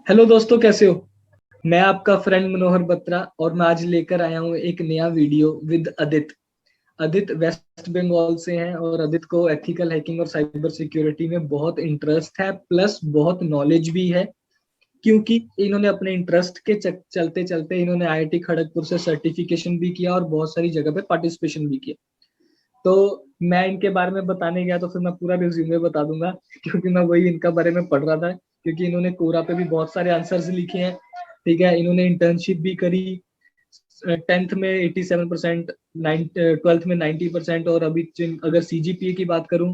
Hello दोस्तों, कैसे हो। मैं आपका फ्रेंड मनोहर बत्रा और मैं आज लेकर आया हूँ एक नया video with Adit. Adit waste Bengal से हैं और अदित को एथिकल हैकिंग और साइबर सिक्योरिटी में बहुत इंटरेस्ट है, प्लस बहुत नॉलेज भी है। क्योंकि इन्होंने अपने इंटरेस्ट के चलते चलते इन्होंने आईआईटी खड़गपुर से सर्टिफिकेशन भी किया और बहुत सारी जगह पे पार्टिसिपेशन भी किया। तो मैं इनके बारे में बताने गया तो फिर मैं पूरा रिज्यूमे बता दूंगा क्योंकि मैं वही इनका बारे में पढ़ रहा था। क्योंकि इन्होंने कोरा पे भी बहुत सारे आंसर्स लिखे हैं। ठीक है, इन्होंने इंटर्नशिप भी करी। 10th में 87%, 12th में 90%, और अभी अगर सीजीपीए की बात करूं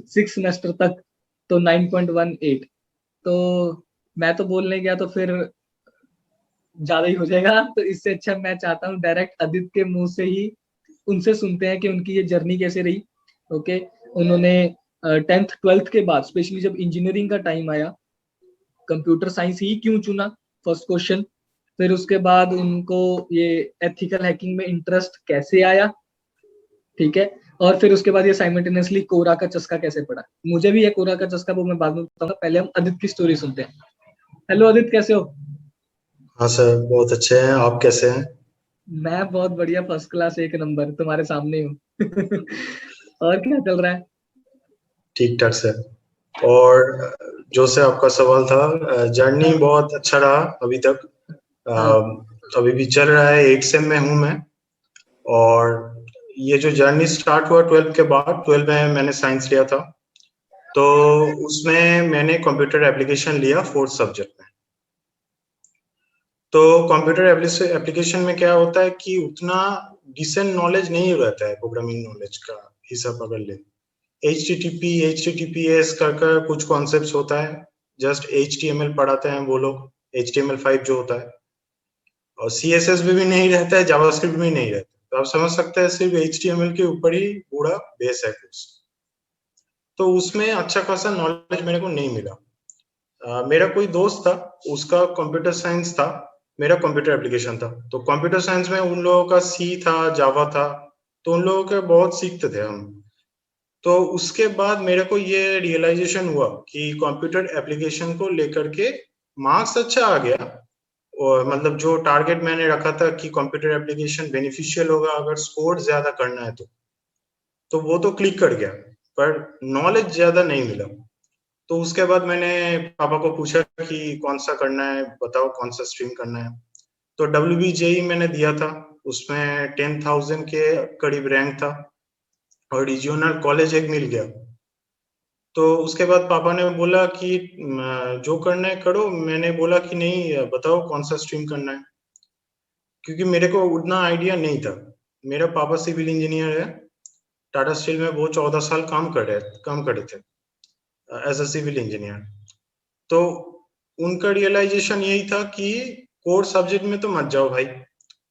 6 सेमेस्टर तक तो 9.18। तो मैं तो बोलने गया तो फिर ज्यादा ही हो जाएगा, तो इससे अच्छा मैं चाहता हूँ डायरेक्ट आदित्य के मुंह से ही उनसे सुनते हैं कि उनकी ये जर्नी कैसे रही। ओके। उन्होंने 10th 12th के बाद स्पेशली जब इंजीनियरिंग का टाइम आया, कंप्यूटर साइंस ही क्यों चुना, फर्स्ट क्वेश्चन। फिर उसके बाद उनको ये एथिकल हैकिंग में इंटरेस्ट कैसे आया। ठीक है। और फिर उसके बाद ये साइमल्टेनियसली कोरा का चस्का कैसे पड़ा। मुझे भी ये कोरा का चस्का वो मैं बाद में बताऊंगा, पहले हम आदित्य की स्टोरी सुनते हैं। हेलो आदित्य, कैसे हो। हाँ सर, बहुत अच्छे हैं। आप कैसे हैं? मैं बहुत बढ़िया, फर्स्ट क्लास, एक नंबर, तुम्हारे सामने हूँ। और क्या चल रहा है। ठीक ठाक सर। और जो से आपका सवाल था, जर्नी हाँ। बहुत अच्छा रहा अभी तक। हाँ। अभी भी चल रहा है, 8 सेम में हूँ मैं। और ये जो जर्नी स्टार्ट हुआ 12 के बाद, 12 में मैंने साइंस लिया था। तो उसमें मैंने कंप्यूटर एप्लीकेशन लिया फोर्थ सब्जेक्ट में। तो कंप्यूटर एप्लीकेशन में क्या होता है कि उतना डिसेंट नॉलेज नहीं रहता है प्रोग्रामिंग नॉलेज का हिसाब अगर ले। H T T P S कर कुछ कॉन्सेप्ट्स होता है। जस्ट HTML पढ़ाते हैं वो लोग, HTML5 जो होता है। और CSS भी नहीं रहता है, जावास्क्रिप्ट भी नहीं रहता, तो आप समझ सकते हैं सिर्फ HTML के ऊपर ही पूरा बेस है कुछ। तो उसमें अच्छा खासा नॉलेज मेरे को नहीं मिला। मेरा कोई दोस्त था, उसका कंप्यूटर साइंस था, मेरा कंप्यूटर एप्लीकेशन था। तो कंप्यूटर साइंस में उन लोगों का C था, जावा था। तो उन लोगों के बहुत सीखते थे हम। तो उसके बाद मेरे को ये रियलाइजेशन हुआ कि कंप्यूटर एप्लीकेशन को लेकर के मार्क्स अच्छा आ गया। और मतलब जो टारगेट मैंने रखा था कि कंप्यूटर एप्लीकेशन बेनिफिशियल होगा अगर स्कोर ज्यादा करना है, तो वो तो क्लिक कर गया। पर नॉलेज ज्यादा नहीं मिला। तो उसके बाद मैंने पापा को पूछा कि कौन सा करना है, बताओ कौन सा स्ट्रीम करना है। तो WBJE मैंने दिया था। उसमें 10,000 के करीब रैंक था। और रीजनल कॉलेज एक मिल गया। तो उसके बाद पापा ने बोला कि जो करना है करो। मैंने बोला कि नहीं, बताओ कौन सा स्ट्रीम करना है। क्योंकि मेरे को उतना आइडिया नहीं था। मेरा पापा सिविल इंजीनियर है। टाटा स्टील में वो 14 साल काम करे थे एज अ सिविल इंजीनियर। तो उनका रियलाइजेशन यही था कि कोर सब्जेक्ट में तो मत जाओ भाई।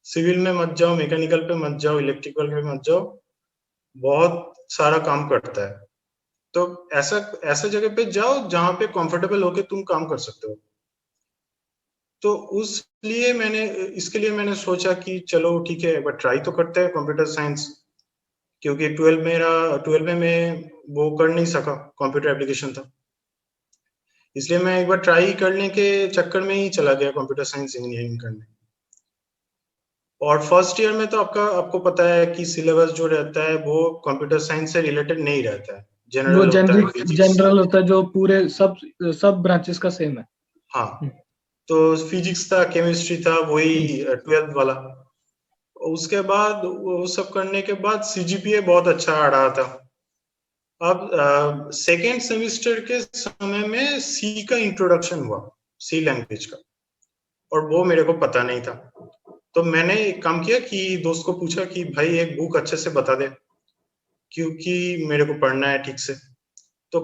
सिविल में मत जाओ, मैकेनिकल पे मत जाओ, इलेक्ट्रिकल पे मत जाओ। बहुत सारा काम करता है। तो ऐसा ऐसा जगह पे जाओ जहां पे कंफर्टेबल होके तुम काम कर सकते हो। तो उस लिए मैंने इसके लिए मैंने सोचा कि चलो ठीक है, एक बार ट्राई तो करते हैं कंप्यूटर साइंस। क्योंकि 12 में मैं वो कर नहीं सका, कंप्यूटर एप्लीकेशन था। इसलिए मैं एक बार ट्राई करने के चक्कर में ही चला गया कंप्यूटर साइंस इंजीनियरिंग करने। और फर्स्ट ईयर में तो आपको पता है कि सिलेबस जो रहता है वो कंप्यूटर साइंस से रिलेटेड नहीं रहता है। वो जनरल होता है, जनरिक फिजिक्स। जनरल होता है जो पूरे सब सब ब्रांचेस का सेम है। हाँ। तो फिजिक्स था, केमिस्ट्री था, हम्म। वही 12th वाला। उसके बाद वो सब करने के बाद CGPA बहुत अच्छा आ रहा था। अब सेकेंड सेमेस्टर के समय में सी का इंट्रोडक्शन हुआ, सी लैंग्वेज का। और वो मेरे को पता नहीं था। तो मैंने एक काम किया कि दोस्त को पूछा कि भाई एक बुक अच्छे से बता दे, क्योंकि मेरे को पढ़ना है ठीक से। तो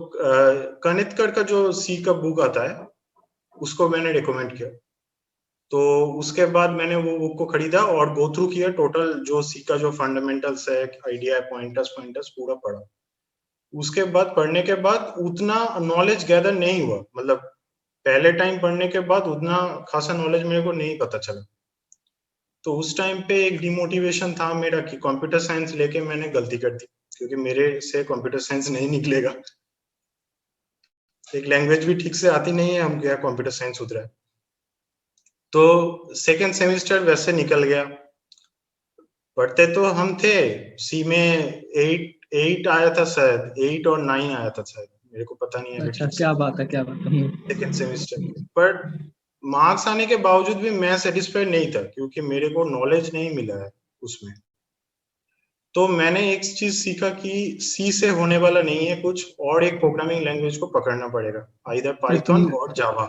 कनितकर का जो सी का बुक आता है, उसको मैंने रिकमेंड किया। तो उसके बाद मैंने वो बुक को खरीदा और गो थ्रू किया, टोटल जो सी का जो फंडामेंटल्स है, आइडिया है, पॉइंटर्स पॉइंटर्स पूरा पढ़ा। उसके बाद पढ़ने के बाद उतना नॉलेज गैदर नहीं हुआ, मतलब पहले टाइम पढ़ने के बाद उतना खासा नॉलेज मेरे को नहीं पता चला। तो उस टाइम पे एक डिमोटिवेशन था मेरा कि कंप्यूटर साइंस लेके मैंने गलती कर दी, क्योंकि मेरे से कंप्यूटर साइंस नहीं निकलेगा। एक लैंग्वेज भी ठीक से आती नहीं है, हम क्या कंप्यूटर साइंस उतरा है। तो सेकेंड सेमेस्टर वैसे निकल गया। पढ़ते तो हम थे, सी में 8 आया था शायद, 8 और 9 आया था शायद, मेरे को पता नहीं है अभी अच्छा, ठीक से, क्या बात है, क्या बात है। सेकेंड सेमेस्टर में। पर मार्क्स आने के बावजूद भी मैं सेटिस्फाइड नहीं था, क्योंकि मेरे को नॉलेज नहीं मिला है उसमें। तो मैंने एक चीज सीखा कि सी से होने वाला नहीं है कुछ, और एक प्रोग्रामिंग लैंग्वेज को पकड़ना पड़ेगा, आइदर फिर पाइथन तुम और जावा।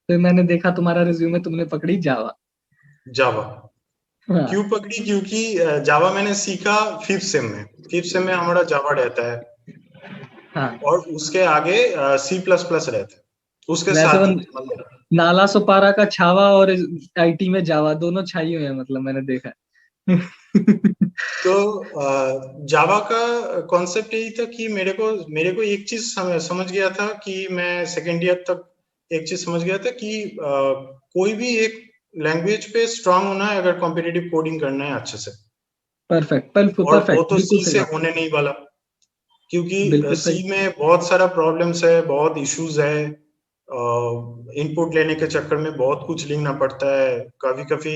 फिर मैंने देखा तुम्हारा रिज्यूमे, तुमने पकड़ी जावा। जावा हाँ। क्यों पकड़ी? क्योंकि जावा मैंने सीखा फिफ्थ सेम में। फिफ्थ सेम में हमारा जावा रहता है, हाँ। और उसके आगे सी प्लस प्लस रहता है उसके वैसे वो साथ ही, मतलब। नाला सुपारा का छावा और आईटी में जावा दोनों छाई हुए हैं, मतलब मैंने देखा है। तो जावा का कॉन्सेप्ट यही था कि मेरे को एक चीज समझ गया था कि मैं सेकेंड ईयर तक एक चीज समझ गया था कि कोई भी एक लैंग्वेज पे स्ट्रांग होना है अगर कॉम्पिटिटिव कोडिंग करना है अच्छे से। परफेक्ट, और वो परफेक्ट, तो बिल्कुल सी सही से बात। होने नहीं वाला, क्योंकि बिल्कुल सी सही। में बहुत सारा प्रॉब्लम्स है, बहुत इश्यूज है। इनपुट लेने के चक्कर में बहुत कुछ लिखना पड़ता है, कभी कभी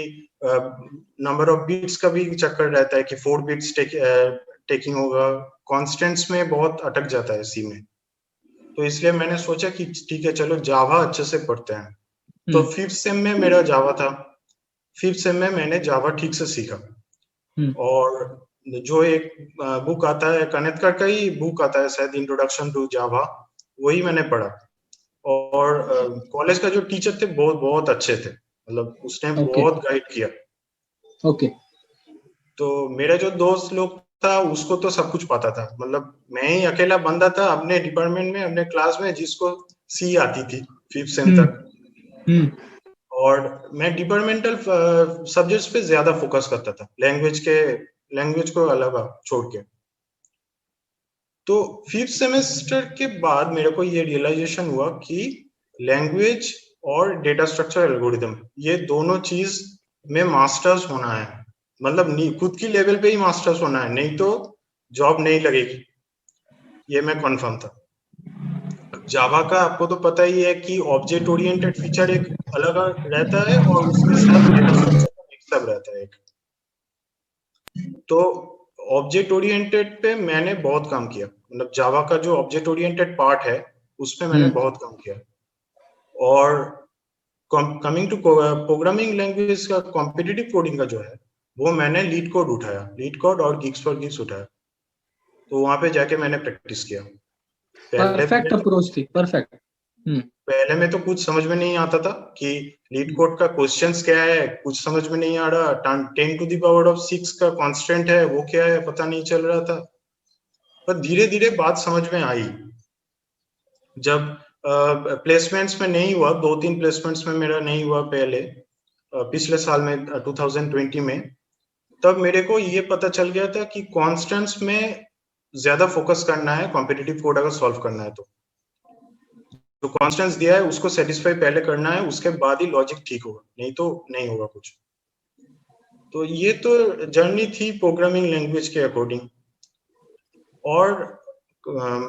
नंबर ऑफ बीट्स का भी चक्कर रहता है कि 4 बीट्स टेकिंग होगा। कॉन्स्टेंट्स में बहुत अटक जाता है सी में। तो इसलिए मैंने सोचा कि ठीक है, चलो जावा अच्छे से पढ़ते हैं। तो हम्म। फिफ्थ सेम में मेरा जावा था। फिफ्थ सेम में मैंने जावा ठीक से सीखा। हम्म। और जो एक बुक आता है, कनेक्टर का ही बुक आता है शायद, इंट्रोडक्शन टू जावा, वही मैंने पढ़ा। और कॉलेज का जो टीचर थे बहुत बहुत अच्छे थे, मतलब उसने ओके। बहुत गाइड किया। ओके। तो मेरा जो दोस्त लोग था उसको तो सब कुछ पता था, मतलब मैं ही अकेला बंदा था अपने डिपार्टमेंट में, अपने क्लास में, जिसको सी आती थी फिफ्थ सेम हम्म। तक। हम्म। और मैं डिपार्टमेंटल सब्जेक्ट्स पे ज्यादा फोकस करता था, लैंग्वेज को अलग छोड़ के। तो फिफ्थ सेमेस्टर के बाद मेरे को ये रियलाइजेशन हुआ कि लैंग्वेज और डेटा स्ट्रक्चर एल्गोरिदम, ये दोनों चीज में मास्टर्स होना है। मतलब खुद की लेवल पे ही मास्टर्स होना है, नहीं तो जॉब नहीं लगेगी, ये मैं कंफर्म था। जावा का आपको तो पता ही है कि ऑब्जेक्ट ओरिएंटेड फीचर एक अलग रहता है, और उसके साथ डेटा स्ट्रक्चर का मिक्सअप रहता है एक। तो ऑब्जेक्ट ओरिएंटेड पे मैंने बहुत काम किया, मतलब जावा का जो ऑब्जेक्ट ओरिएंटेड पार्ट है उसपे मैंने हम्म। बहुत काम किया। और कमिंग टू प्रोग्रामिंग लैंग्वेज का कॉम्पिटिटिव कोडिंग का जो है, वो मैंने लीड कोड उठाया, लीड कोड और गिग्स फॉर गिग्स उठाया। तो वहां पे जाके मैंने प्रैक्टिस किया। पहले परफेक्ट में तो अप्रोच थी, परफेक्ट। हम्म। पहले में तो कुछ समझ में नहीं आता था कि लीड कोड का क्वेश्चंस क्या है, कुछ समझ में नहीं आ रहा। 10⁻⁶ का कांस्टेंट है, वो क्या है पता नहीं चल रहा था। पर धीरे धीरे बात समझ में आई। जब प्लेसमेंट्स में नहीं हुआ, 2-3 प्लेसमेंट्स में मेरा नहीं हुआ पहले, पिछले साल में 2020 में, तब मेरे को ये पता चल गया था कि कॉन्स्टेंट्स में ज्यादा फोकस करना है कॉम्पिटिटिव कोड अगर सॉल्व करना है तो। जो कॉन्स्टेंट्स दिया है उसको सेटिस्फाई पहले करना है, उसके बाद ही लॉजिक ठीक होगा, नहीं तो नहीं होगा कुछ। तो ये तो जर्नी थी प्रोग्रामिंग लैंग्वेज के अकॉर्डिंग। और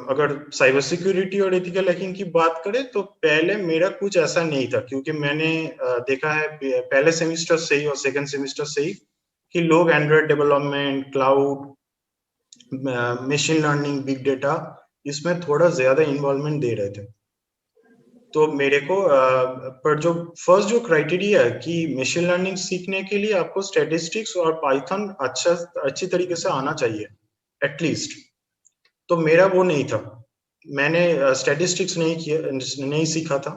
अगर साइबर सिक्योरिटी और एथिकल हैकिंग की बात करें तो पहले मेरा कुछ ऐसा नहीं था, क्योंकि मैंने देखा है पहले सेमेस्टर से ही और सेकंड सेमेस्टर से ही कि लोग Android development, cloud, machine learning, big data, इसमें थोड़ा ज्यादा इन्वॉल्वमेंट दे रहे थे। तो मेरे को पर जो फर्स्ट जो क्राइटेरिया है कि मशीन लर्निंग सीखने के लिए आपको स्टैटिस्टिक्स और पाइथन अच्छी तरीके से आना चाहिए एटलीस्ट, तो मेरा वो नहीं था। मैंने स्टैटिस्टिक्स नहीं सीखा था।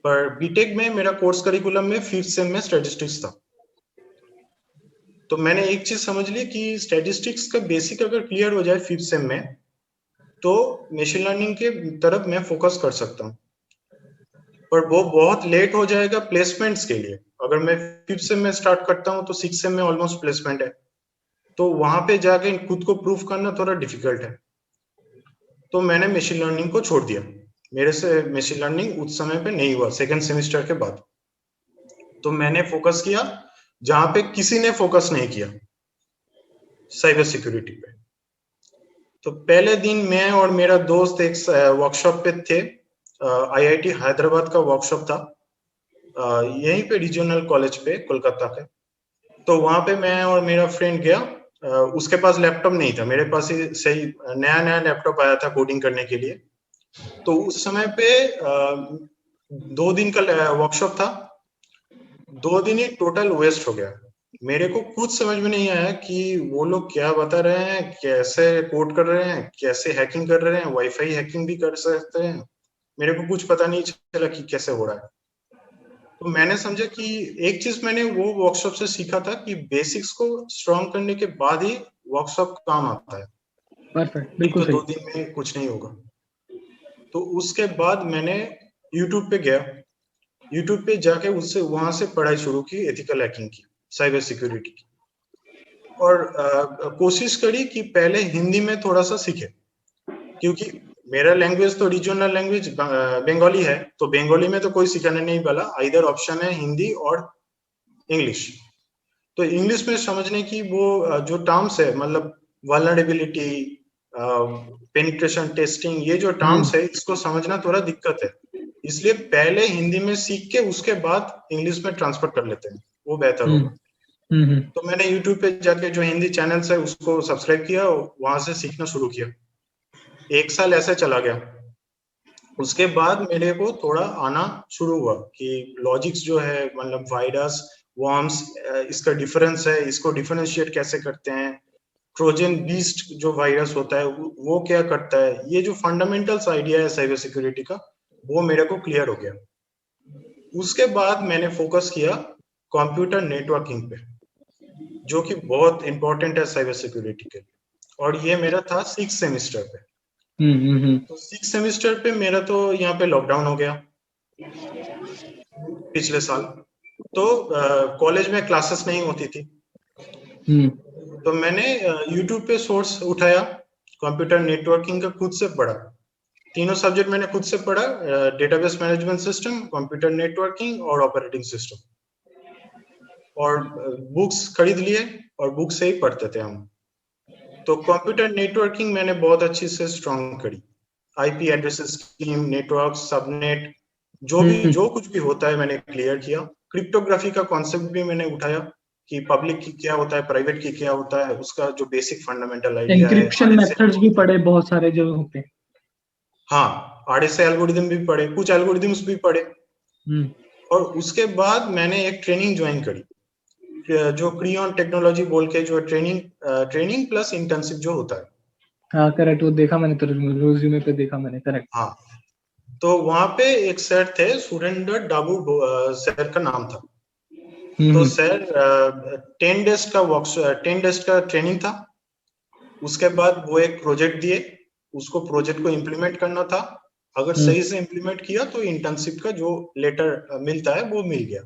पर बीटेक में मेरा कोर्स करिकुलम में फिफ्थ सेम में स्टैटिस्टिक्स था। तो मैंने एक चीज समझ ली कि स्टैटिस्टिक्स का बेसिक अगर क्लियर हो जाए फिफ्थ सेम में, तो मशीन लर्निंग के तरफ मैं फोकस कर सकता हूँ। पर वो बहुत लेट हो जाएगा प्लेसमेंट्स के लिए। अगर मैं फिफ्थ सेम में स्टार्ट करता हूँ तो सिक्स सेम में ऑलमोस्ट प्लेसमेंट है, तो वहां पे जाके खुद को प्रूफ करना थोड़ा डिफिकल्ट है। तो मैंने मशीन लर्निंग को छोड़ दिया। मेरे से मशीन लर्निंग उस समय पे नहीं हुआ सेकेंड सेमेस्टर के बाद। तो मैंने फोकस किया जहां पे किसी ने फोकस नहीं किया, साइबर सिक्योरिटी पे। तो पहले दिन मैं और मेरा दोस्त एक वर्कशॉप पे थे, आईआईटी हैदराबाद का वर्कशॉप था। यहीं पे रीजनल कॉलेज पे कोलकाता के। तो वहां पे मैं और मेरा फ्रेंड गया। उसके पास लैपटॉप नहीं था, मेरे पास ही सही नया नया लैपटॉप आया था कोडिंग करने के लिए। तो उस समय पे 2 दिन का वर्कशॉप था। 2 दिन ही टोटल वेस्ट हो गया। मेरे को कुछ समझ में नहीं आया कि वो लोग क्या बता रहे हैं, कैसे कोड कर रहे हैं, कैसे हैकिंग कर रहे हैं, वाईफाई हैकिंग भी कर सकते हैं। मेरे को कुछ पता नहीं चला कि कैसे हो रहा है। तो मैंने समझा कि एक चीज मैंने वो वर्कशॉप से सीखा था कि बेसिक्स को स्ट्रॉन्ग करने के बाद ही वर्कशॉप काम आता है। परफेक्ट, नहीं बिल्कुल तो सही। 2 दिन में कुछ नहीं होगा। तो उसके बाद मैंने यूट्यूब पे गया। यूट्यूब पे जाके उससे वहां से पढ़ाई शुरू की एथिकल हैकिंग की, साइबर सिक्योरिटी की। और कोशिश करी कि पहले हिंदी में थोड़ा सा सीखे, क्योंकि मेरा लैंग्वेज तो रीजनल लैंग्वेज बंगाली है। तो बंगाली में तो कोई सिखाने नहीं वाला, इधर ऑप्शन है हिंदी और इंग्लिश। तो इंग्लिश में समझने की वो जो टर्म्स है, मतलब वल्नरेबिलिटी, पेनिट्रेशन टेस्टिंग, ये जो टर्म्स है इसको समझना थोड़ा दिक्कत है। इसलिए पहले हिंदी में सीख के उसके बाद इंग्लिश में ट्रांसफर कर लेते हैं, वो बेहतर होगा। तो मैंने यूट्यूब पे जाके जो हिंदी चैनल्स है उसको सब्सक्राइब किया, वहां से सीखना शुरू किया। 1 साल ऐसे चला गया। उसके बाद मेरे को थोड़ा आना शुरू हुआ कि लॉजिक्स जो है, मतलब वायरस, वर्म्स, इसका डिफरेंस है, इसको डिफरेंशिएट कैसे करते हैं, ट्रोजन बीस्ट जो वायरस होता है वो क्या करता है, ये जो फंडामेंटल्स आइडिया है साइबर सिक्योरिटी का, वो मेरे को क्लियर हो गया। उसके बाद मैंने फोकस किया कंप्यूटर नेटवर्किंग पे, जो कि बहुत इंपॉर्टेंट है साइबर सिक्योरिटी के लिए। और ये मेरा था 6th सेमेस्टर पे। तो 6th सेमेस्टर पे मेरा तो यहाँ पे लॉकडाउन हो गया पिछले साल। तो कॉलेज में क्लासेस नहीं होती थी। तो मैंने यूट्यूब पे सोर्स उठाया, कंप्यूटर नेटवर्किंग का खुद से पढ़ा। तीनों सब्जेक्ट मैंने खुद से पढ़ा, database management system, computer networking और ऑपरेटिंग सिस्टम। और बुक्स खरीद लिए और बुक से ही पढ़ते थे हम। तो कंप्यूटर नेटवर्किंग मैंने बहुत अच्छी से स्ट्रॉन्ग करी। IP address scheme, network, subnet, जो कुछ भी होता है मैंने क्लियर किया। क्रिप्टोग्राफी का कॉन्सेप्ट भी मैंने उठाया कि पब्लिक की क्या होता है, प्राइवेट की क्या होता है, उसका जो बेसिक फंडामेंटल आइडिया है। एंक्रिप्शन मेथड्स भी पढ़े बहुत सारे जगहों पे। हाँ, आरएसए एल्गोरिदम भी पढ़े, कुछ एल्गोरिदम्स भी पढ़े। और उसके बाद मैंने एक ट्रेनिंग ज्वाइन करी, जो क्रियॉन टेक्नोलॉजी बोल के, जो ट्रेनिंग प्लस इंटर्नशिप जो होता है। हाँ करेक्ट, वो देखा मैंने, तो रिज्यूमे पे देखा मैंने, करेक्ट। हाँ, तो वहां पे एक सर थे, सुरेंद्र डाबू सर का नाम था। तो सर 10 डेज का ट्रेनिंग था। उसके बाद वो एक प्रोजेक्ट दिए, उसको प्रोजेक्ट को इम्प्लीमेंट करना था। अगर सही से इम्प्लीमेंट किया तो इंटर्नशिप का जो लेटर मिलता है वो मिल गया।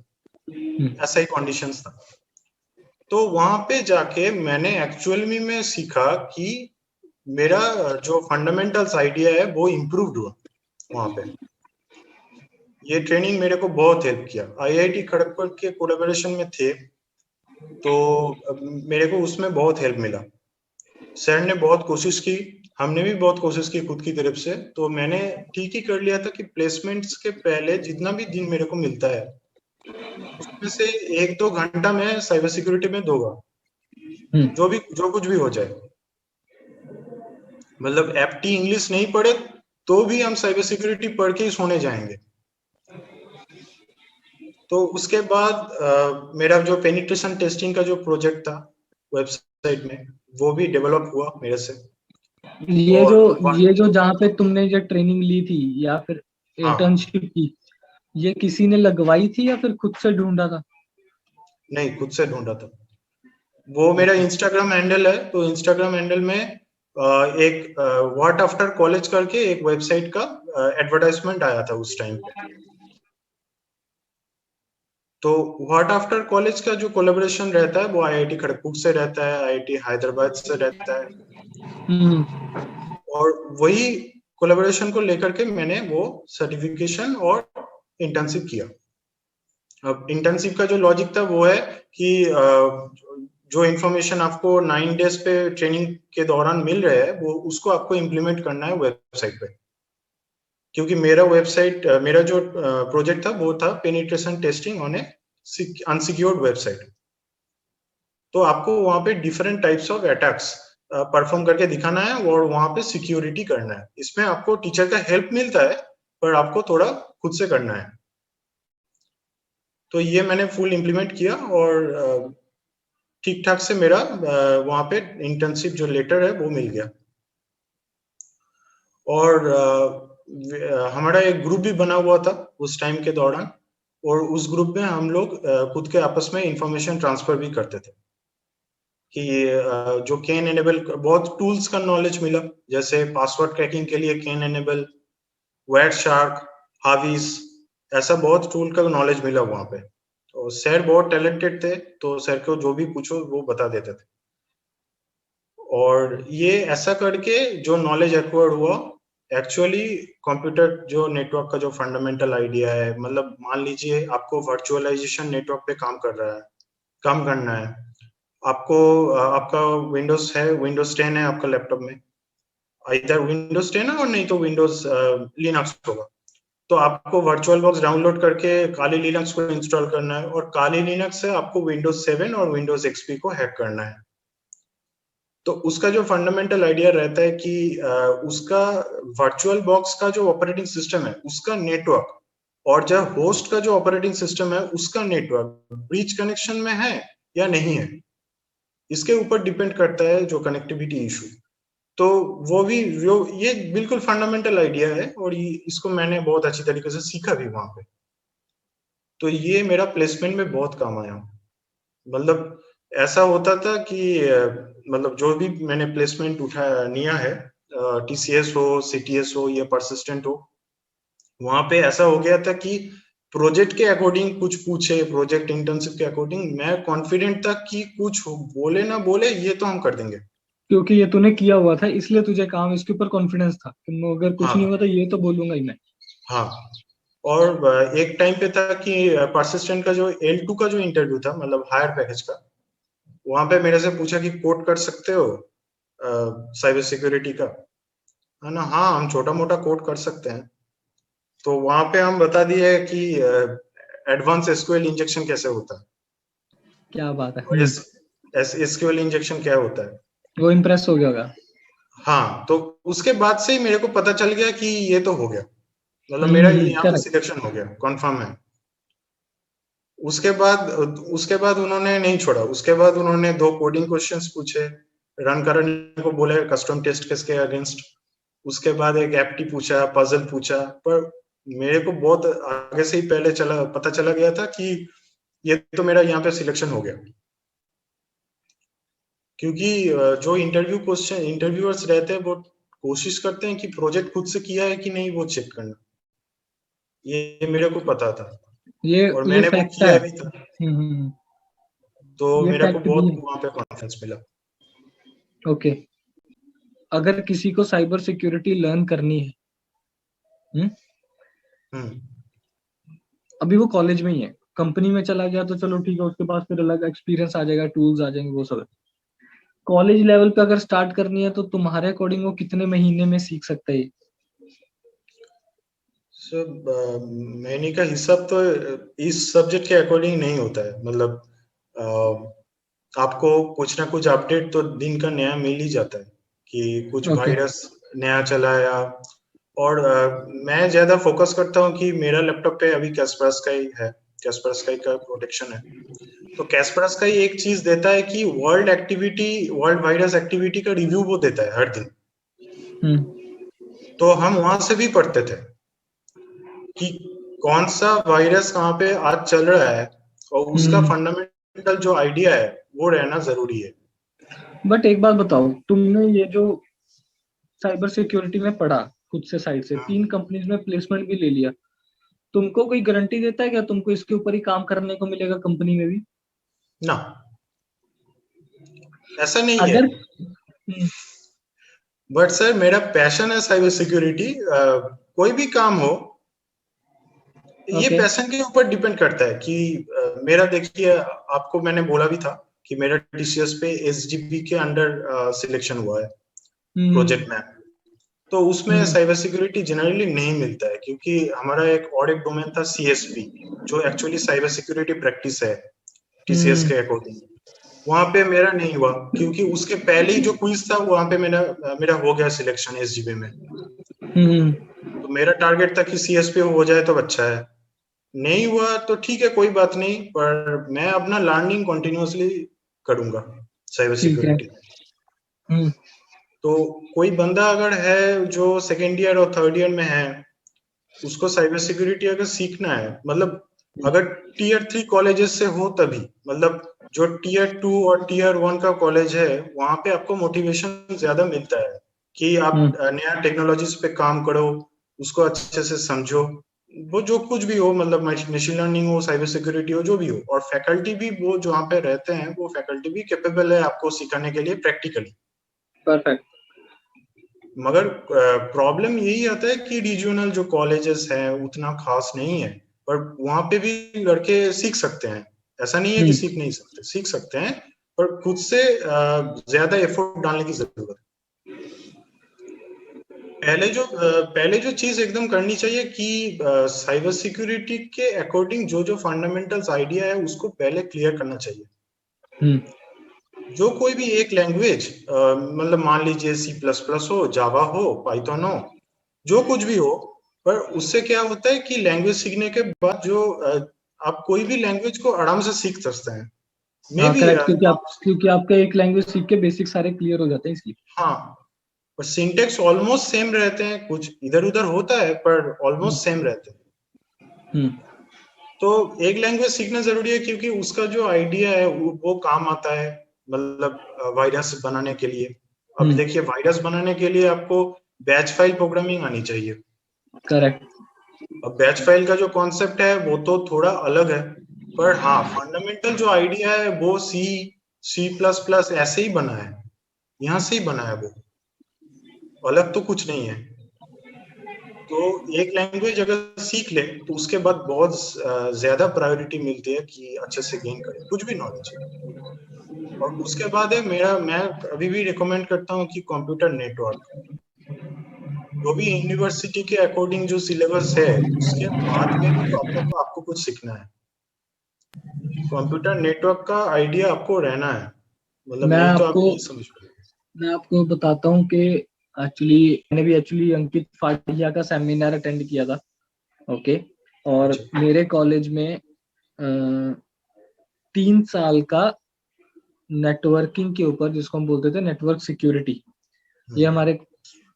ऐसा ही कंडीशंस था। तो वहां पे जाके मैंने एक्चुअल में सीखा कि मेरा जो फंडामेंटल्स आइडिया है वो इम्प्रूव्ड हुआ वहां पे। ये ट्रेनिंग मेरे को बहुत हेल्प किया। आईआईटी खड़गपुर के कोलैबोरेशन में थे, तो मेरे को उसमें बहुत हेल्प मिला। सर ने बहुत कोशिश की, हमने भी बहुत कोशिश की खुद की तरफ से। तो मैंने ठीक ही कर लिया था कि प्लेसमेंट्स के पहले जितना भी दिन मेरे को मिलता है उसमें से 1-2 घंटा मैं साइबर सिक्योरिटी में दूंगा, जो कुछ भी हो जाए। मतलब एफटी इंग्लिश नहीं पढ़े तो भी हम साइबर सिक्योरिटी पढ़ के ही सोने जाएंगे। तो उसके बाद मेरा जो पेनिट्रेशन टेस्टिंग का जो प्रोजेक्ट था वेबसाइट में, वो भी डेवलप हुआ मेरे से। ये जो जहाँ पे तुमने जो ट्रेनिंग ली थी या फिर इंटर्नशिप की, ये किसी ने लगवाई थी या फिर खुद से ढूंढा था? नहीं, खुद से ढूंढा था। वो मेरा इंस्टाग्राम हैंडल है, तो इंस्टाग्राम हैंडल में एक व्हाट आफ्टर कॉलेज करके एक वेबसाइट का एडवर्टाइजमेंट आया था उस टाइम पे। तो व्हाट आफ्टर कॉलेज का जो कोलैबोरेशन रहता है वो आईआईटी खड़गपुर से रहता है, आईआईटी हैदराबाद से रहता है। और वही कोलैबोरेशन को लेकर के मैंने वो सर्टिफिकेशन और इंटर्नशिप किया। अब इंटर्नशिप का जो लॉजिक था वो है कि जो इन्फॉर्मेशन आपको 9 डेज पे ट्रेनिंग के दौरान मिल रहा है वो उसको आपको इम्प्लीमेंट करना है वेबसाइट पे। क्योंकि मेरा वेबसाइट, मेरा जो प्रोजेक्ट था वो था penetration testing on A unsecured website. तो आपको वहां पे different types of attacks perform करके दिखाना है और वहां पे सिक्योरिटी करना है। इसमें आपको टीचर का हेल्प मिलता है, पर आपको थोड़ा खुद से करना है। तो ये मैंने फुल इम्प्लीमेंट किया और ठीक ठाक से मेरा वहां पे इंटर्नशिप जो लेटर है वो मिल गया। और हमारा एक ग्रुप भी बना हुआ था उस टाइम के दौरान, और उस ग्रुप में हम लोग खुद के आपस में इंफॉर्मेशन ट्रांसफर भी करते थे कि जो केन एनेबल, बहुत टूल्स का नॉलेज मिला, जैसे पासवर्ड क्रैकिंग के लिए केन एनेबल, वायर शार्क, हाविस, ऐसा बहुत टूल का नॉलेज मिला वहां पे। तो सर बहुत टैलेंटेड थे, तो सर को जो भी पूछो वो बता देते थे। और ये ऐसा करके जो नॉलेज एक्वायर्ड हुआ, एक्चुअली कंप्यूटर जो नेटवर्क का जो फंडामेंटल आइडिया है, मतलब मान लीजिए आपको वर्चुअलाइजेशन नेटवर्क पे काम करना है, आपको आपका विंडोज है, विंडोज 10 है आपका लैपटॉप में, इधर विंडोज 10 है और नहीं तो विंडोज लिनक्स होगा। तो आपको वर्चुअल बॉक्स डाउनलोड करके काली लिनक्स को इंस्टॉल करना है, और काली लिनक्स से आपको विंडोज 7 और विंडोज एक्सपी को हैक करना है। तो उसका जो फंडामेंटल आइडिया रहता है कि उसका वर्चुअल बॉक्स का जो ऑपरेटिंग सिस्टम है उसका नेटवर्क, और जब होस्ट का जो ऑपरेटिंग सिस्टम है उसका नेटवर्क ब्रीच कनेक्शन में है या नहीं है, इसके ऊपर डिपेंड करता है जो कनेक्टिविटी इशू। तो वो भी ये बिल्कुल फंडामेंटल आइडिया है, और इसको मैंने बहुत अच्छी तरीके से सीखा भी वहां पे। तो ये मेरा प्लेसमेंट में बहुत काम आया। मतलब ऐसा होता था कि मतलब जो भी मैंने प्लेसमेंट लिया है, टीसीएस हो, सीटीएस हो या परसिस्टेंट हो, वहां पे ऐसा हो गया था कि प्रोजेक्ट के अकॉर्डिंग कुछ पूछे, प्रोजेक्ट इंटर्नशिप के अकॉर्डिंग मैं कॉन्फिडेंट था कि कुछ बोले ना बोले ये तो हम कर देंगे। क्योंकि ये तूने किया हुआ था इसलिए तुझे काम इसके ऊपर कॉन्फिडेंस था कि अगर कुछ नहीं हुआ हाँ तो ये तो बोलूंगा ही मैं। हाँ। और एक टाइम पे था कि परसिस्टेंट का जो L2 का जो इंटरव्यू था, मतलब हायर पैकेज का, वहां पे मेरे से पूछा कि कोड कर सकते हो साइबर सिक्योरिटी का, है ना। हाँ, हम छोटा मोटा कोड कर सकते हैं। तो वहां पे हम बता दिए कि एडवांस एसक्यूएल इंजेक्शन कैसे होता है, क्या बात है। और एसक्यूएल इंजेक्शन क्या होता है। वो इम्प्रेस हो गया होगा। हाँ, तो उसके बाद से ही मेरे को पता चल गया कि ये तो हो गया, मतलब मेरा यहाँ पे करेक्ट। सिलेक्शन हो गया, कंफर्म है। उसके बाद उन्होंने नहीं छोड़ा। उसके बाद उन्होंने 2 कोडिंग क्वेश्चंस पूछे, रन करने को बोले कस्टम टेस्ट केस के अगेंस्ट। उसके बाद एक एप्टी पूछा, पजल पूछा। पर मेरे को बहुत आगे से ही पहले पता चला गया था कि ये तो मेरा यहाँ पे सिलेक्शन हो गया, क्योंकि जो इंटरव्यूअर्स रहते हैं वो कोशिश करते हैं कि प्रोजेक्ट खुद से किया है कि नहीं वो चेक करना। ये मेरे को पता था, और ये मैंने वो फैक्ट है। किया भी था। तो ये मेरे को फैक्ट भी बहुत है। वहां पे कॉन्फिडेंस मिला। ओके। अगर किसी को साइबर सिक्योरिटी लर्न करनी है, हम्म, हम्म अभी वो कॉलेज में ही है, कंपनी में चला गया तो चलो ठीक है, उसके पास फिर अलग एक्सपीरियंस आ जाएगा, टूल्स आ जाएंगे, वो सब है। कॉलेज लेवल पे अगर स्टार्ट करनी है तो तुम्हारे अकॉर्डिंग वो कितने महीने में सीख सकता है? सब महीने का हिसाब तो इस सब्जेक्ट के अकॉर्डिंग नहीं होता है। मतलब आपको कुछ ना कुछ अपडेट तो दिन का नया मिल ही जाता है, कि कुछ ओके। वायरस नया चला आया। और मैं ज्यादा फोकस करता हूँ कि मेरा लैपटॉप पे अभी कैस्परस का ही है, कैस्परस का ही का प्रोटेक्शन है। तो कैस्परस का ही एक चीज देता है कि वर्ल्ड वायरस एक्टिविटी का रिव्यू वो देता है हर दिन। हम्म। तो हम वहां से भी पढ़ते थे कि कौन सा वायरस कहाँ पे आज चल रहा है, और उसका हम्म। फंडामेंटल जो आइडिया है वो रहना जरूरी है। बट एक बात बताओ, तुमने ये जो साइबर सिक्योरिटी में पढ़ा, खुद से साइड से 3 कंपनीज में प्लेसमेंट भी ले लिया, तुमको कोई गारंटी देता है क्या तुमको इसके ऊपर ही काम करने को मिलेगा कंपनी में भी? ना, ऐसा नहीं है। अगर बट सर मेरा पैशन है साइबर सिक्योरिटी। कोई भी काम हो, ये ओके। पैशन के ऊपर डिपेंड करता है कि मेरा, देखिए आपको मैंने बोला भी था कि मेरा टीसीएस पे एसजीपी के अंडर सिलेक्शन हुआ है हम्म। प्रोजेक्ट में। तो उसमें साइबर सिक्योरिटी जनरली नहीं मिलता है, क्योंकि हमारा एक और एक डोमेन था CSP, जो एक्चुअली साइबर सिक्योरिटी प्रैक्टिस है TCS के अकॉर्डिंग। वहां पे मेरा नहीं हुआ, क्योंकि उसके पहले ही जो क्विज था वहां पे मेरा मेरा हो गया सिलेक्शन SGB में। तो मेरा टारगेट था कि CSP हो जाए तो अच्छा है। नहीं हुआ तो ठीक है, कोई बात नहीं, पर मैं अपना लर्निंग कंटिन्यूअसली करूंगा साइबर ठीक है। सिक्योरिटी। तो कोई बंदा अगर है जो सेकेंड ईयर और थर्ड ईयर में है, उसको साइबर सिक्योरिटी अगर सीखना है, मतलब अगर Tier 3 कॉलेजेस से हो तभी, मतलब जो Tier 2 और Tier 1 का कॉलेज है वहां पे आपको मोटिवेशन ज्यादा मिलता है कि आप नया टेक्नोलॉजीज पे काम करो, उसको अच्छे से समझो, वो जो कुछ भी हो, मतलब मशीन लर्निंग हो, साइबर सिक्योरिटी हो, जो भी हो। और फैकल्टी भी वो जो वहाँ पे रहते हैं, वो फैकल्टी भी कैपेबल है आपको सिखाने के लिए प्रैक्टिकली। परफेक्ट। मगर प्रॉब्लम यही आता है कि रीजनल जो कॉलेजेस हैं उतना खास नहीं है, पर वहां पे भी लड़के सीख सकते हैं। ऐसा नहीं है कि सीख नहीं सकते, सीख सकते हैं, पर खुद से ज्यादा एफर्ट डालने की जरूरत है। पहले जो चीज एकदम करनी चाहिए कि साइबर सिक्योरिटी के अकॉर्डिंग जो जो फंडामेंटल्स आइडिया है उसको पहले क्लियर करना चाहिए। जो कोई भी एक लैंग्वेज, मतलब मान लीजिए C++ हो, जावा हो, पाइथन हो, जो कुछ भी हो, पर उससे क्या होता है कि लैंग्वेज सीखने के बाद जो आप कोई भी लैंग्वेज को आराम से सीख सकते हैं। मे बी करेक्ट, क्योंकि आपका एक लैंग्वेज सीख के बेसिक सारे क्लियर हो जाते हैं इसलिए। हाँ, पर सिंटेक्स ऑलमोस्ट सेम रहते हैं, कुछ इधर उधर होता है पर ऑलमोस्ट सेम रहते हैं। तो एक लैंग्वेज सीखना जरूरी है, क्योंकि उसका जो आइडिया है वो काम आता है, मतलब वायरस बनाने के लिए। अब देखिए, वायरस बनाने के लिए आपको बैच फाइल प्रोग्रामिंग आनी चाहिए। करेक्ट। अब बैच फाइल का जो कॉन्सेप्ट है वो तो थोड़ा अलग है, पर हाँ, फंडामेंटल जो आइडिया है वो C++ ऐसे ही बना है, यहाँ से ही बना है, वो अलग तो कुछ नहीं है। तो एक लैंग्वेज अगर सीख ले तो उसके बाद बहुत ज्यादा प्रायोरिटी मिलती है कि अच्छे से गेन करे कुछ भी नॉलेज। और उसके बाद है मैं अभी भी रिकमेंड करता हूँ कि कंप्यूटर नेटवर्क, जो भी यूनिवर्सिटी के अकॉर्डिंग जो सिलेबस है उसके बाद में भी आपको कुछ सीखना है। कंप्यूटर नेटवर्क का आइडिया आपको रहना है, मतलब मैं नहीं तो आप आपको नहीं समझ पाएंगे। मैं आपको बताता हूँ कि मैंने भी एक्चुअली अंकित फाटिया का सेमिनार अटेंड किया था। ओके। और अच्छा। मेरे कॉलेज में 3 साल का नेटवर्किंग के ऊपर, जिसको हम बोलते थे नेटवर्क सिक्योरिटी, ये हमारे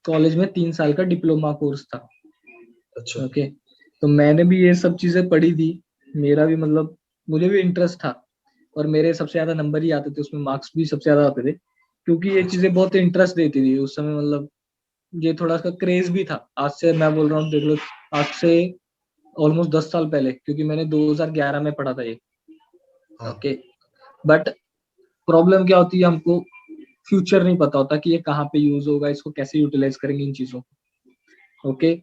कॉलेज में 3 साल का डिप्लोमा कोर्स था। अच्छा। ओके। तो मैंने भी ये सब चीजें पढ़ी थी। मेरा भी मतलब मुझे भी इंटरेस्ट था, और मेरे सबसे ज्यादा नंबर ही आते थे उसमें, मार्क्स भी सबसे ज्यादा आते थे, क्योंकि ये अच्छा। चीजें बहुत इंटरेस्ट देती थी उस समय। मतलब ये थोड़ा सा क्रेज भी था। आज से मैं बोल रहा हूँ, देख लो, आज से ऑलमोस्ट 10 साल पहले, क्योंकि मैंने 2011 में पढ़ा था ये। हाँ। ओके। बट प्रॉब्लम क्या होती है, हमको फ्यूचर नहीं पता होता कि ये कहाँ पे यूज होगा, इसको कैसे यूटिलाइज करेंगे इन चीजों को। ओके।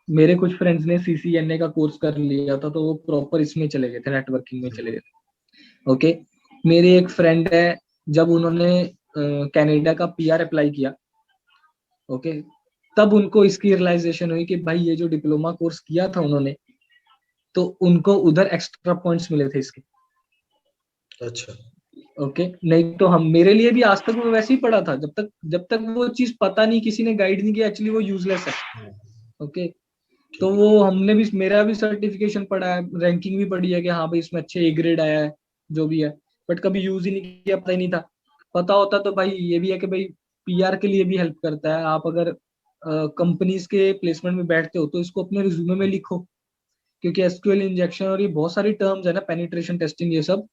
मेरे कुछ फ्रेंड्स ने CCNA का कोर्स कर लिया था, तो वो प्रॉपर इसमें चले गए थे, नेटवर्किंग में चले गए थे। ओके। मेरे एक फ्रेंड है, जब उन्होंने कनाडा का PR अप्लाई किया, ओके, तब उनको इसकी रियलाइजेशन हुई कि भाई ये जो डिप्लोमा कोर्स किया था उन्होंने, तो उनको उधर एक्स्ट्रा पॉइंट्स मिले थे इसके। अच्छा। ओके। नहीं तो हम, मेरे लिए भी आज तक वो वैसे ही पड़ा था, जब तक वो चीज पता नहीं, किसी ने गाइड नहीं किया, एक्चुअली वो यूजलेस है। ओके। तो ठीक है। वो हमने भी, मेरा भी सर्टिफिकेशन पड़ा है, रैंकिंग भी पड़ी है कि हाँ भाई इसमें अच्छे A ग्रेड आया है, जो भी है, बट कभी यूज ही नहीं किया, पता ही नहीं था। पता होता तो भाई ये भी है कि भाई PR के लिए भी हेल्प करता है। आप अगर कंपनीज के प्लेसमेंट में बैठते हो तो इसको अपने रिज्यूमे में लिखो, क्योंकि SQL इंजेक्शन और ये बहुत सारी टर्म्स है ना, पेनिट्रेशन टेस्टिंग, ये सब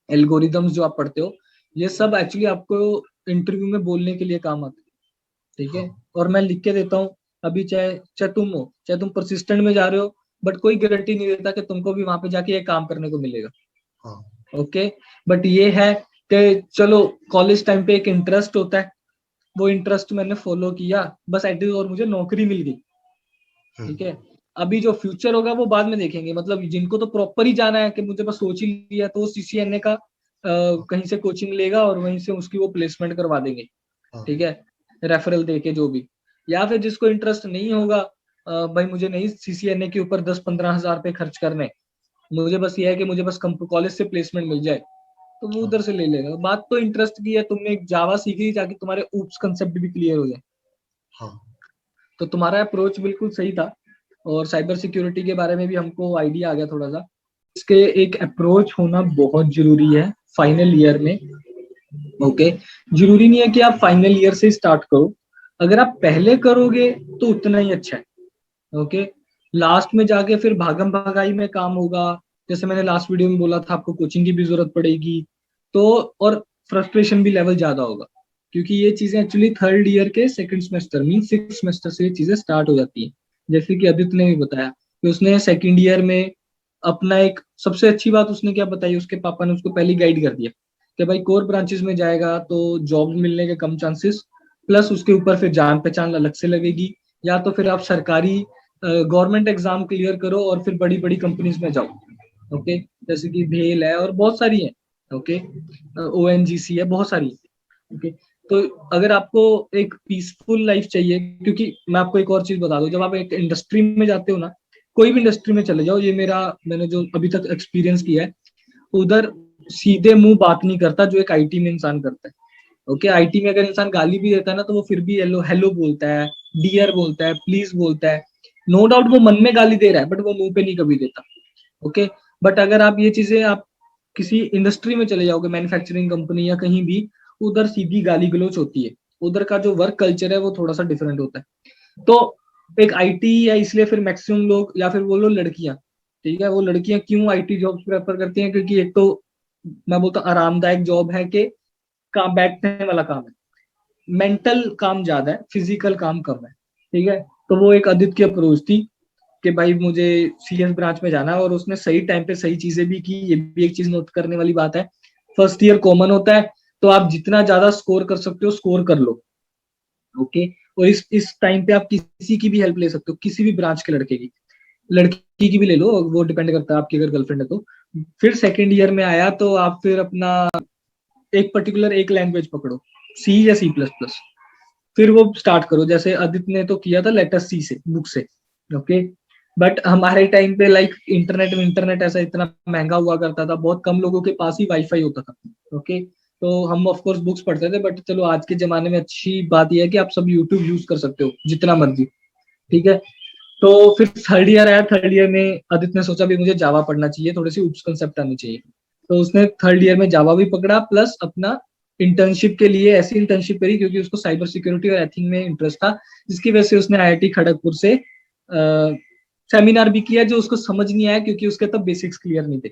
एल्गोरिदम्स जो आप पढ़ते हो, ये सब एक्चुअली आपको इंटरव्यू में बोलने के लिए काम आते हैं। ठीक हाँ। है। और मैं लिख के देता हूँ। अभी चाहे चाहे तुम हो, चाहे तुम परसिस्टेंट में जा रहे हो, बट कोई गारंटी नहीं देता कि तुमको भी वहां पे जाके ये काम करने को मिलेगा। हाँ। ओके। बट ये है कि चलो, कॉलेज टाइम पे एक इंटरेस्ट होता है, वो इंटरेस्ट मैंने फॉलो किया, बस एटलीस्ट, और मुझे नौकरी मिल गई। ठीक है। अभी जो फ्यूचर होगा वो बाद में देखेंगे। मतलब जिनको तो प्रॉपर ही जाना है कि मुझे बस सोच ही लिया, तो वो CCNA का कहीं से कोचिंग लेगा और वहीं से उसकी वो प्लेसमेंट करवा देंगे। हाँ। ठीक है। रेफरल दे के, जो भी। या फिर जिसको इंटरेस्ट नहीं होगा, भाई मुझे नहीं CCNA के ऊपर 10-15 हजार रुपए खर्च करने, मुझे बस ये है कि मुझे बस कॉलेज से प्लेसमेंट मिल जाए, तो वो उधर से ले लेगा। बात तो इंटरेस्ट की है, तुमने एक जावा सीखी ताकि तुम्हारे ऊप्स कंसेप्ट भी क्लियर हो जाए। हाँ। तो तुम्हारा अप्रोच बिल्कुल सही था, और साइबर सिक्योरिटी के बारे में भी हमको आइडिया आ गया थोड़ा सा। इसके एक अप्रोच होना बहुत जरूरी है फाइनल ईयर में। ओके, जरूरी नहीं है कि आप फाइनल ईयर से स्टार्ट करो, अगर आप पहले करोगे तो उतना ही अच्छा है। ओके, लास्ट में जाके फिर भागम भगाई में काम होगा, जैसे मैंने लास्ट वीडियो में बोला था, आपको कोचिंग की भी जरूरत पड़ेगी, तो और फ्रस्ट्रेशन भी लेवल ज्यादा होगा, क्योंकि ये चीजें एक्चुअली थर्ड ईयर के सेकंड सेमेस्टर मीन 6 सेमेस्टर से ये चीजें स्टार्ट हो जाती है। जैसे कि आदित्य ने भी बताया कि उसने सेकंड ईयर में अपना एक सबसे अच्छी बात उसने क्या बताई, उसके पापा ने उसको पहले गाइड कर दिया कि भाई कोर ब्रांचेस में जाएगा तो जॉब मिलने के कम चांसेस, प्लस उसके ऊपर फिर जान पहचान अलग से लगेगी, या तो फिर आप सरकारी गवर्नमेंट एग्जाम क्लियर करो और फिर बड़ी बड़ी कंपनीज में जाओ। ओके, जैसे कि भेल है और बहुत सारी है। ओके, ONGC है, बहुत सारी है। ओके, तो अगर आपको एक पीसफुल लाइफ चाहिए, क्योंकि मैं आपको एक और चीज बता दूं, जब आप एक इंडस्ट्री में जाते हो ना, कोई भी इंडस्ट्री में चले जाओ, ये मैंने जो अभी तक एक्सपीरियंस किया है, उधर सीधे मुंह बात नहीं करता जो एक आईटी में इंसान करता है। ओके, आईटी में अगर इंसान गाली भी देता है ना, तो वो फिर भी हेलो हेलो बोलता है, डियर बोलता है, प्लीज बोलता है। नो डाउट वो मन में गाली दे रहा है, बट वो मुंह पे नहीं कभी देता। ओके, बट अगर आप ये चीजें आप किसी इंडस्ट्री में चले जाओगे, मैन्युफैक्चरिंग कंपनी या कहीं भी, उधर सीधी गाली गलौच होती है, उधर का जो वर्क कल्चर है वो थोड़ा सा डिफरेंट होता है। तो एक आईटी या इसलिए फिर मैक्सिमम लोग, या फिर वो लोग लड़कियां, ठीक है, वो लड़कियां क्यों आईटी जॉब प्रेफर करती हैं, क्योंकि एक तो मैं बोलता हूँ आरामदायक जॉब है, कि काम बैठने वाला काम है, मेंटल काम ज्यादा है, फिजिकल काम कम है। ठीक है, तो वो एक आदित्य की अप्रोच थी कि भाई मुझे CS ब्रांच में जाना है, और उसने सही टाइम पे सही चीजें भी की। ये भी एक चीज नोट करने वाली बात है, फर्स्ट ईयर कॉमन होता है, तो आप जितना ज्यादा स्कोर कर सकते हो स्कोर कर लो। ओके, और इस टाइम पे आप किसी की भी हेल्प ले सकते हो, किसी भी ब्रांच के लड़के की, लड़की की भी ले लो, वो डिपेंड करता है आपकी अगर गर्लफ्रेंड है तो। फिर सेकेंड ईयर में आया तो आप फिर अपना एक पर्टिकुलर एक लैंग्वेज पकड़ो, C या C++, फिर वो स्टार्ट करो, जैसे आदित्य ने तो किया था लेटर C से, बुक से। ओके, बट हमारे टाइम पे लाइक इंटरनेट ऐसा इतना महंगा हुआ करता था, बहुत कम लोगों के पास ही वाईफाई होता था। ओके, तो हम ऑफ कोर्स बुक्स पढ़ते थे, बट चलो आज के जमाने में अच्छी बात यह है कि आप सब यूट्यूब यूज कर सकते हो जितना मर्जी। ठीक है, तो फिर थर्ड ईयर आया, थर्ड ईयर में आदित्य ने सोचा भी मुझे जावा पढ़ना चाहिए, थोड़ी सी उप्स कंसेप्ट आनी चाहिए, तो उसने थर्ड ईयर में जावा भी पकड़ा, प्लस अपना इंटर्नशिप के लिए ऐसी इंटर्नशिप करी क्योंकि उसको साइबर सिक्योरिटी और एथिंग में इंटरेस्ट था, जिसकी वजह से उसने IIT खड़गपुर से सेमिनार भी किया, जो उसको समझ नहीं आया क्योंकि उसके तब बेसिक्स क्लियर नहीं थे।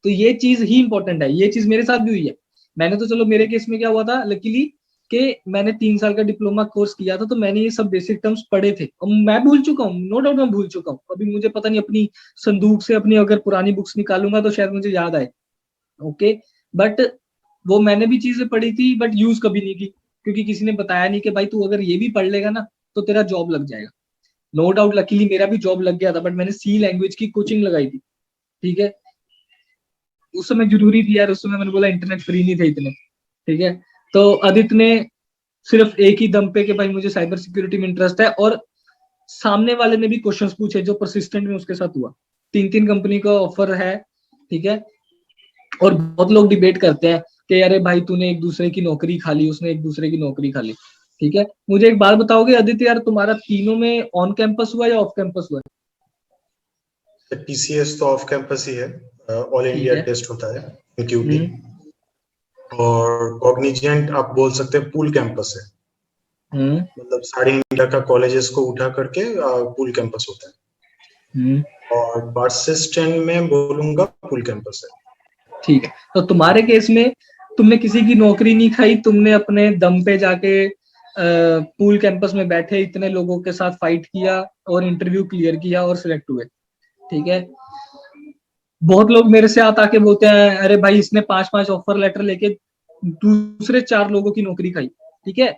तो ये चीज ही इंपॉर्टेंट है, ये चीज मेरे साथ भी हुई है। मैंने तो चलो, मेरे केस में क्या हुआ था लकीली, कि मैंने 3 साल का डिप्लोमा कोर्स किया था, तो मैंने ये सब बेसिक टर्म्स पढ़े थे, और मैं भूल चुका हूँ, नो डाउट मैं भूल चुका हूँ। अभी मुझे पता नहीं, अपनी संदूक से अपनी अगर पुरानी बुक्स निकालूंगा तो शायद मुझे याद आए। ओके, बट वो मैंने भी चीजें पढ़ी थी, बट यूज कभी नहीं की, क्योंकि किसी ने बताया नहीं कि भाई तू अगर ये भी पढ़ लेगा ना तो तेरा जॉब लग जाएगा। नो डाउट लकीली मेरा भी जॉब लग गया था, बट मैंने C लैंग्वेज की कोचिंग लगाई थी। ठीक है, उस समय जरूरी थी यार, उस समय मैंने बोला इंटरनेट फ्री नहीं थे इतने। ठीक है, तो आदित्य ने सिर्फ एक ही दम पे कि भाई मुझे साइबर सिक्योरिटी में इंटरेस्ट है, और सामने वाले ने भी क्वेश्चंस पूछे जो परसिस्टेंट में उसके साथ हुआ। 3 कंपनी का ऑफर है। ठीक है, और बहुत लोग डिबेट करते हैं कि अरे भाई तूने एक दूसरे की नौकरी खा ली, उसने एक दूसरे की नौकरी खा ली। ठीक है, मुझे एक बात बताओगे आदित्य यार, तुम्हारा तीनों में ऑन कैंपस हुआ या ऑफ कैंपस हुआ? TCS तो ऑफ कैंपस ही है, ऑल ठीक इंडिया है। टेस्ट होता है QT। और कॉग्निजेंट आप बोल सकते हैं पूल कैंपस है, मतलब सारे इंडिया का कॉलेजेस को उठा करके पूल कैंपस होता है। और परसिस्टेंट में बोलूंगा पूल कैंपस है। ठीक है, तो तुम्हारे केस में तुमने किसी की नौकरी नहीं खाई, तुमने अपने दम पे जाके पूल कैंपस में बैठे इतने लोगों के साथ फाइट किया और इंटरव्यू क्लियर किया और सिलेक्ट हुए। ठीक है, बहुत लोग मेरे से आता के बोलते हैं अरे भाई इसने 5-5 ऑफर लेटर लेके दूसरे 4 लोगों की नौकरी खाई। ठीक है,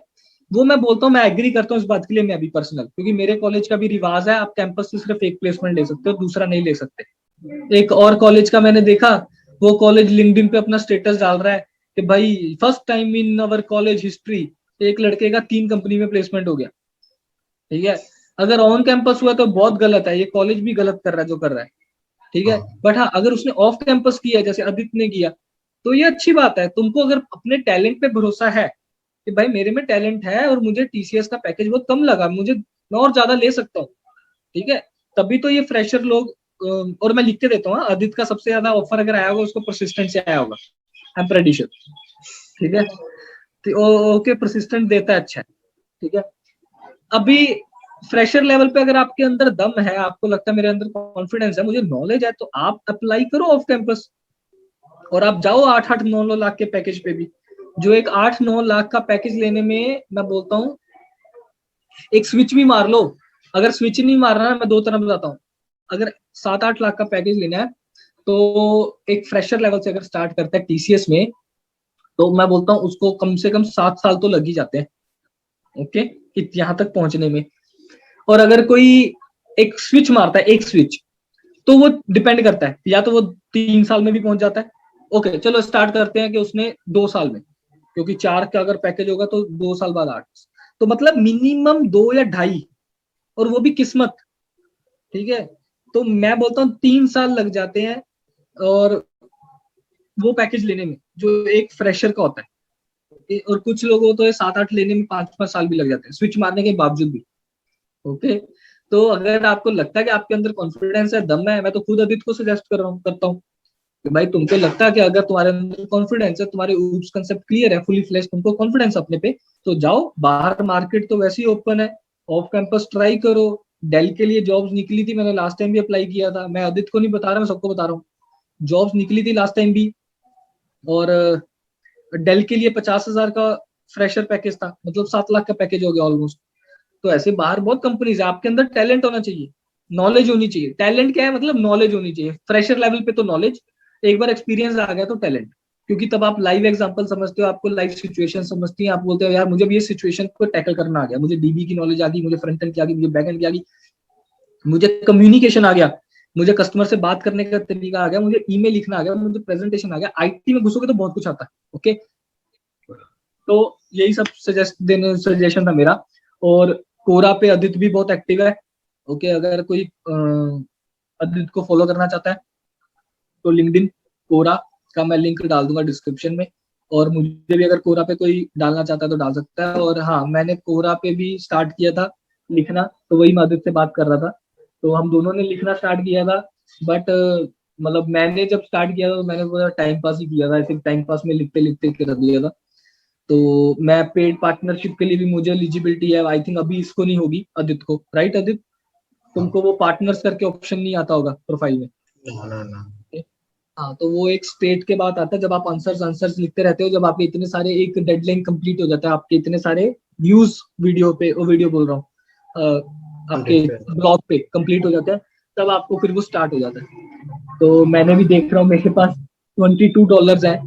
वो मैं बोलता हूँ, मैं एग्री करता हूँ इस बात के लिए, मैं भी पर्सनल, क्योंकि मेरे कॉलेज का भी रिवाज है, आप कैंपस से सिर्फ एक प्लेसमेंट ले सकते हो, दूसरा नहीं ले सकते। एक और कॉलेज का मैंने देखा, वो कॉलेज लिंक्डइन पे अपना स्टेटस डाल रहा है कि भाई first time in our college history एक लड़के का 3 कंपनी में प्लेसमेंट हो गया। ठीक है, अगर ऑन कैंपस हुआ तो बहुत गलत है, ये कॉलेज भी गलत कर रहा है जो कर रहा है, ठीक है। बट हाँ, अगर उसने ऑफ कैंपस किया जैसे आदित्य ने किया, तो ये अच्छी बात है। तुमको अगर अपने टैलेंट पे भरोसा है कि भाई मेरे में टैलेंट है और मुझे टीसीएस का पैकेज बहुत कम लगा, मुझे मैं और ज्यादा ले सकता हूँ, ठीक है, तभी तो ये फ्रेशर लोग और मैं लिख के देता हूँ, आदित्य का सबसे ज्यादा ऑफर अगर आया होगा उसको परसिस्टेंट से आया होगा, आई एम प्रेटी श्योर, ठीक है। तो ओके, परसिस्टेंट देता है, अच्छा है, ठीक है। अभी फ्रेशर लेवल पे अगर आपके अंदर दम है, आपको लगता है मेरे अंदर कॉन्फिडेंस है, मुझे नॉलेज है, तो आप अप्लाई करो ऑफ कैंपस और आप जाओ 8-8 9 लाख के पैकेज पे भी। जो एक 8-9 लाख का पैकेज लेने में मैं बोलता हूँ एक स्विच भी मार लो। अगर स्विच नहीं मारना है, मैं 2 तरह बताता हूँ, अगर 7-8 लाख का पैकेज लेना है तो एक फ्रेशर लेवल से अगर स्टार्ट करता है टीसीएस में, तो मैं बोलता हूँ उसको कम से कम 7 साल तो लग ही जाते हैं, ओके, यहाँ तक पहुंचने में। और अगर कोई एक स्विच मारता है, एक स्विच, तो वो डिपेंड करता है, या तो वो 3 साल में भी पहुंच जाता है, ओके चलो स्टार्ट करते हैं कि उसने 2 साल में, क्योंकि 4 का अगर पैकेज होगा तो 2 साल बाद 8, तो मतलब मिनिमम 2 या 2.5, और वो भी किस्मत, ठीक है। तो मैं बोलता हूँ 3 साल लग जाते हैं और वो पैकेज लेने में जो एक फ्रेशर का होता है, और कुछ लोगों तो 7-8 लेने में 5-5 साल भी लग जाते हैं स्विच मारने के बावजूद भी, ओके। तो अगर आपको लगता है कि आपके अंदर कॉन्फिडेंस है, दम है, मैं तो खुद आदित्य को सजेस्ट कर रहा हूँ, करता हूँ कि भाई तुमको लगता है कि अगर तुम्हारे अंदर कॉन्फिडेंस है, तुम्हारे ऊप्स कंसेप्ट क्लियर है, फुली फ्लेश, तुमको कॉन्फिडेंस अपने पे, तो जाओ बाहर, मार्केट तो वैसे ही ओपन है, ऑफ कैंपस ट्राई करो। डेल के लिए जॉब्स निकली थी, मैंने लास्ट टाइम भी अप्लाई किया था, मैं आदित्य को नहीं बता रहा, मैं सबको बता रहा हूँ, जॉब्स निकली थी लास्ट टाइम भी। और डेल के लिए 50,000 का फ्रेशर पैकेज था, मतलब 7 लाख का पैकेज हो गया ऑलमोस्ट। तो ऐसे बाहर बहुत कंपनीज है, आपके अंदर टैलेंट होना चाहिए, नॉलेज होनी चाहिए। टैलेंट क्या है, मतलब नॉलेज होनी चाहिए, फ्रेशर लेवल पे तो नॉलेज, एक बार एक्सपीरियंस आ गया तो टैलेंट, क्योंकि तब आप लाइव एग्जांपल समझते हो, आपको लाइव सिचुएशन समझती है, आप बोलते हो यार मुझे भी ये सिचुएशन को टैकल करना आ गया, मुझे डीबी की नॉलेज आ गई, मुझे फ्रंट एंड की आ गई, मुझे बैक एंड की आ गई, मुझे कम्युनिकेशन आ गया, मुझे कस्टमर से बात करने का तरीका आ गया, मुझे ईमेल लिखना आ गया, मुझे प्रेजेंटेशन आ गया। आईटी में घुसोगे तो बहुत कुछ आता है, ओके। तो यही सब सजेशन था मेरा। और कोरा पे आदित्य भी बहुत एक्टिव है, ओके। अगर कोई आदित्य को फॉलो करना चाहता है तो लिंक्डइन कोरा का मैं लिंक डाल दूंगा डिस्क्रिप्शन में, और मुझे भी अगर कोरा पे कोई डालना चाहता है तो डाल सकता है। और हाँ, मैंने कोरा पे भी स्टार्ट किया था लिखना, तो वही मैं आदित्य से बात कर रहा था, तो हम दोनों ने लिखना स्टार्ट किया था। बट मतलब मैंने जब स्टार्ट किया था तो मैंने पूरा टाइम पास ही किया था, सिर्फ टाइम पास में लिखते लिखते कर दिया था। तो मैं पेड पार्टनरशिप के लिए भी मुझे एलिजिबिलिटी है, आई थिंक अभी इसको नहीं होगी आदित्य को, राइट आदित्य? तुमको वो पार्टनर्स करके ऑप्शन नहीं आता होगा प्रोफाइल में? ना। हाँ, तो वो एक स्टेट के बाद आता है जब आप आंसर्स आंसर्स लिखते रहते हो, जब आपके इतने सारे एक डेडलाइन कंप्लीट हो जाता है, आपके इतने सारे व्यूज वीडियो पे, वो वीडियो बोल रहा हूँ, आपके ब्लॉग पे कंप्लीट हो जाते हैं, तब आपको फिर वो स्टार्ट हो जाता है। तो मैंने भी देख रहा हूँ, मेरे पास $22 है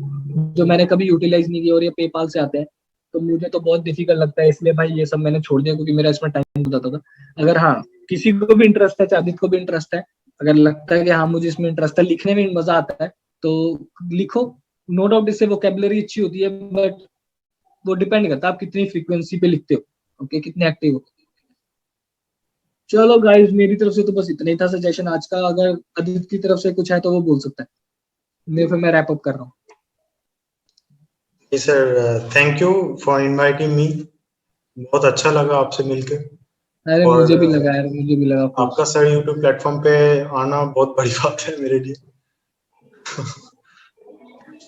जो मैंने कभी यूटिलाइज नहीं किया, और ये पेपाल से आते हैं, तो मुझे तो बहुत डिफिकल्ट लगता है, इसलिए भाई ये सब मैंने छोड़ दिया, क्योंकि मेरा इसमें टाइम हो जाता था। अगर हाँ किसी को भी इंटरेस्ट है, चादित को भी इंटरेस्ट है, अगर लगता है कि हाँ मुझे इसमें इंटरेस्ट है, लिखने में मजा आता है, तो लिखो। नो डाउट इससे वोकेबलरी अच्छी होती है, बट वो डिपेंड करता है आप कितनी फ्रीक्वेंसी पे लिखते हो, ओके, कितने एक्टिव हो। चलो गाइस, मेरी तरफ से तो बस इतना ही था सजेशन आज का, अगर आदित्य की तरफ से कुछ है तो वो बोल सकता है, मैं फिर मैं रैप अप कर रहा हूँ। जी sir, thank you for inviting me, बहुत अच्छा लगा आपसे मिलकर। अरे और मुझे भी लगा यार, मुझे भी लगा आपका सर यूट्यूब प्लेटफॉर्म पे आना बहुत बड़ी बात है मेरे लिए।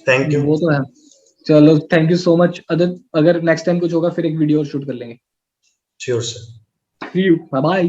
Thank you. वो तो है। चलो thank you so much Aditya, अगर नेक्स्ट टाइम कुछ होगा फिर एक वीडियो और शूट कर लेंगे। Sure sir. See you, bye bye.